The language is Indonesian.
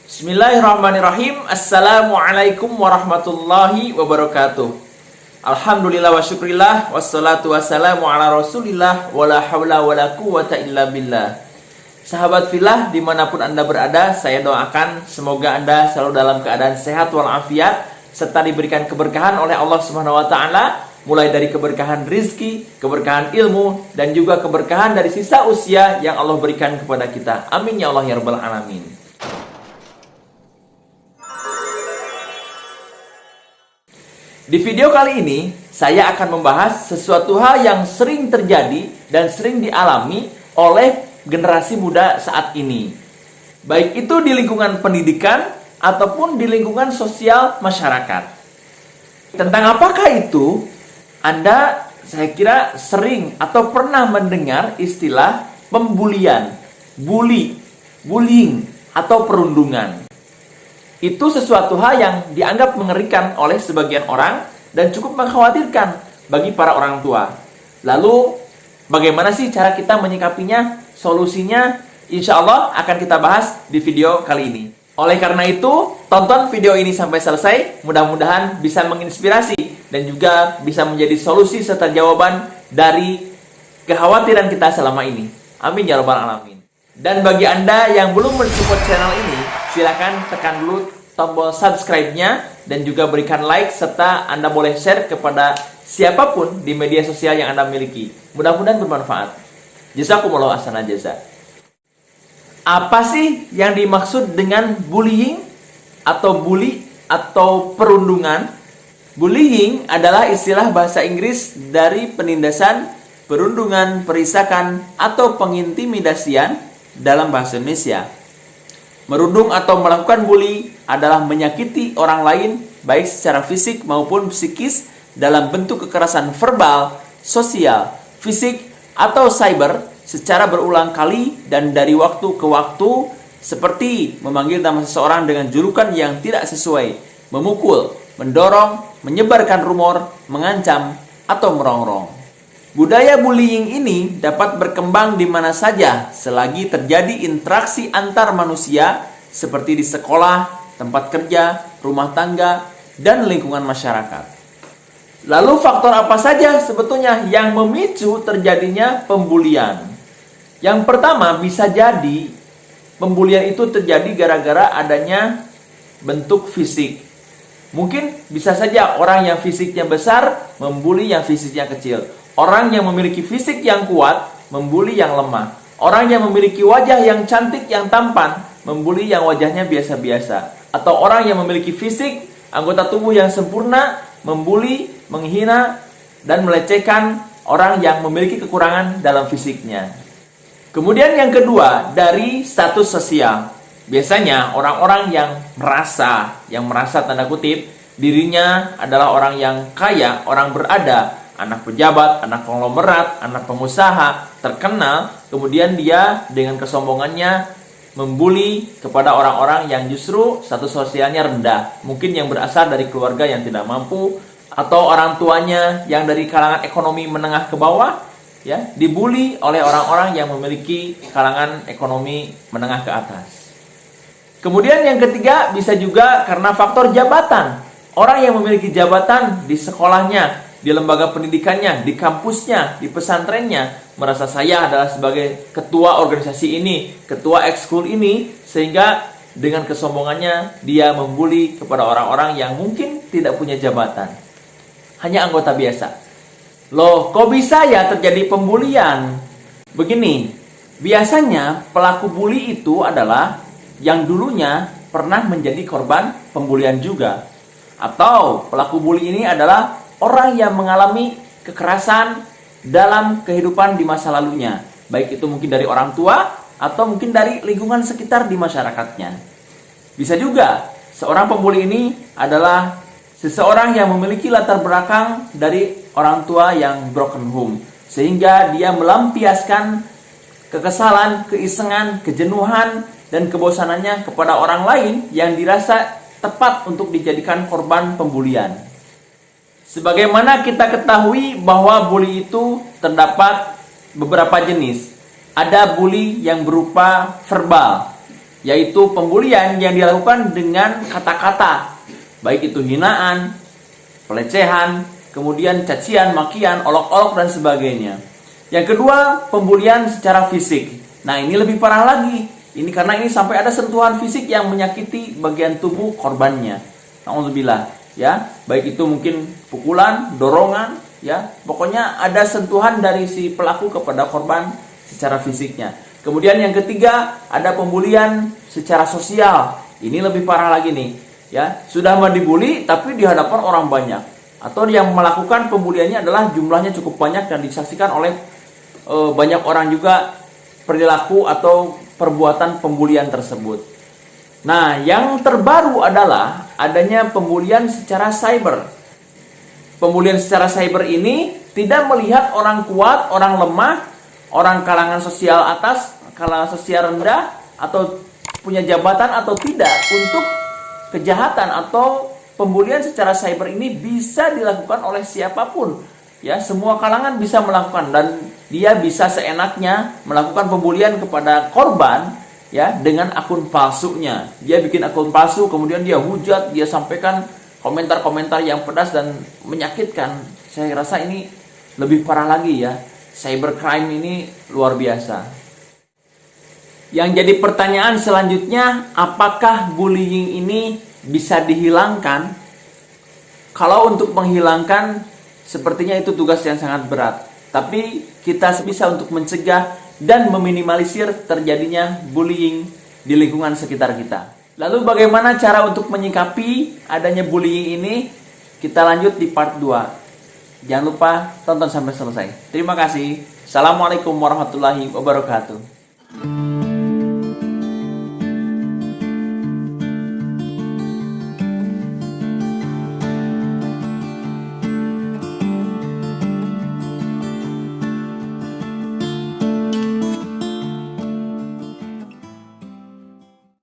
Bismillahirrahmanirrahim. Assalamualaikum warahmatullahi wabarakatuh. Alhamdulillah wa syukrillah. Wassalatu wassalamu ala rasulillah. Wala hawla wala quwata illa billah. Sahabat fillah dimanapun anda berada, saya doakan semoga anda selalu dalam keadaan sehat walafiat, serta diberikan keberkahan oleh Allah Subhanahu wa ta'ala, mulai dari keberkahan rizki, keberkahan ilmu, dan juga keberkahan dari sisa usia yang Allah berikan kepada kita. Amin ya Allah ya rabbal alamin. Di video kali ini, saya akan membahas sesuatu hal yang sering terjadi dan sering dialami oleh generasi muda saat ini. Baik itu di lingkungan pendidikan ataupun di lingkungan sosial masyarakat. Tentang apakah itu? Anda, saya kira sering atau pernah mendengar istilah pembulian, bullying, atau perundungan. Itu sesuatu hal yang dianggap mengerikan oleh sebagian orang dan cukup mengkhawatirkan bagi para orang tua. Lalu, bagaimana sih cara kita menyikapinya? Solusinya, insya Allah akan kita bahas di video kali ini. Oleh karena itu, tonton video ini sampai selesai. Mudah-mudahan bisa menginspirasi dan juga bisa menjadi solusi serta jawaban dari kekhawatiran kita selama ini. Amin ya rabbal alamin. Dan bagi Anda yang belum mensupport channel ini, silakan tekan dulu tombol subscribe-nya dan juga berikan like, serta Anda boleh share kepada siapapun di media sosial yang Anda miliki. Mudah-mudahan bermanfaat. Jazakumullah ahsanal jaza. Apa sih yang dimaksud dengan bullying atau bully atau perundungan? Bullying adalah istilah bahasa Inggris dari penindasan, perundungan, perisakan, atau pengintimidasian dalam bahasa Indonesia. Merundung atau melakukan bully adalah menyakiti orang lain baik secara fisik maupun psikis dalam bentuk kekerasan verbal, sosial, fisik, atau cyber secara berulang kali dan dari waktu ke waktu, seperti memanggil nama seseorang dengan julukan yang tidak sesuai, memukul, mendorong, menyebarkan rumor, mengancam, atau merongrong. Budaya bullying ini dapat berkembang di mana saja selagi terjadi interaksi antar manusia seperti di sekolah, tempat kerja, rumah tangga, dan lingkungan masyarakat. Lalu faktor apa saja sebetulnya yang memicu terjadinya pembulian? Yang pertama, bisa jadi pembulian itu terjadi gara-gara adanya bentuk fisik. Mungkin bisa saja orang yang fisiknya besar membuli yang fisiknya kecil. Orang yang memiliki fisik yang kuat membuli yang lemah. Orang yang memiliki wajah yang cantik, yang tampan, membuli yang wajahnya biasa-biasa. Atau orang yang memiliki fisik, anggota tubuh yang sempurna, membuli, menghina, dan melecehkan orang yang memiliki kekurangan dalam fisiknya. Kemudian yang kedua, dari status sosial. Biasanya orang-orang yang merasa tanda kutip, dirinya adalah orang yang kaya, orang berada, anak pejabat, anak konglomerat, anak pengusaha, terkenal, kemudian dia dengan kesombongannya membuli kepada orang-orang yang justru status sosialnya rendah. Mungkin yang berasal dari keluarga yang tidak mampu, atau orang tuanya yang dari kalangan ekonomi menengah ke bawah, ya, dibuli oleh orang-orang yang memiliki kalangan ekonomi menengah ke atas. Kemudian yang ketiga, bisa juga karena faktor jabatan. Orang yang memiliki jabatan di sekolahnya, di lembaga pendidikannya, di kampusnya, di pesantrennya, merasa saya adalah sebagai ketua organisasi ini, ketua ekskul ini, sehingga dengan kesombongannya dia membuli kepada orang-orang yang mungkin tidak punya jabatan, hanya anggota biasa. Loh, kok bisa ya terjadi pembulian? Begini, biasanya pelaku bully itu adalah yang dulunya pernah menjadi korban pembulian juga. Atau pelaku bully ini adalah orang yang mengalami kekerasan dalam kehidupan di masa lalunya. Baik itu mungkin dari orang tua atau mungkin dari lingkungan sekitar di masyarakatnya. Bisa juga seorang pembuli ini adalah seseorang yang memiliki latar belakang dari orang tua yang broken home. Sehingga dia melampiaskan kekesalan, keisengan, kejenuhan, dan kebosanannya kepada orang lain yang dirasa tepat untuk dijadikan korban pembulian. Sebagaimana kita ketahui bahwa bully itu terdapat beberapa jenis. Ada bully yang berupa verbal, yaitu pembulian yang dilakukan dengan kata-kata, baik itu hinaan, pelecehan, kemudian cacian, makian, olok-olok, dan sebagainya. Yang kedua, pembulian secara fisik. Nah, ini lebih parah lagi. Ini karena ini sampai ada sentuhan fisik yang menyakiti bagian tubuh korbannya. Alhamdulillah, ya. Baik itu mungkin pukulan, dorongan, ya. Pokoknya ada sentuhan dari si pelaku kepada korban secara fisiknya. Kemudian yang ketiga, ada pembulian secara sosial. Ini lebih parah lagi nih, ya. Sudah mau dibully tapi di hadapan orang banyak. Atau yang melakukan pembuliannya adalah jumlahnya cukup banyak dan disaksikan oleh banyak orang juga perilaku atau perbuatan pembulian tersebut. Nah, yang terbaru adalah adanya pembulian secara cyber. Pembulian secara cyber ini tidak melihat orang kuat, orang lemah, orang kalangan sosial atas, kalangan sosial rendah, atau punya jabatan atau tidak. Untuk kejahatan atau pembulian secara cyber ini bisa dilakukan oleh siapapun. Ya, semua kalangan bisa melakukan, dan dia bisa seenaknya melakukan pembulian kepada korban, ya, dengan akun palsunya. Dia bikin akun palsu, kemudian dia hujat, dia sampaikan komentar-komentar yang pedas dan menyakitkan. Saya rasa ini lebih parah lagi, ya. Cybercrime ini luar biasa. Yang jadi pertanyaan selanjutnya, apakah bullying ini bisa dihilangkan? Kalau untuk menghilangkan, sepertinya itu tugas yang sangat berat. Tapi kita bisa untuk mencegah dan meminimalisir terjadinya bullying di lingkungan sekitar kita. Lalu bagaimana cara untuk menyikapi adanya bullying ini? Kita lanjut di part 2. Jangan lupa tonton sampai selesai. Terima kasih. Assalamualaikum warahmatullahi wabarakatuh.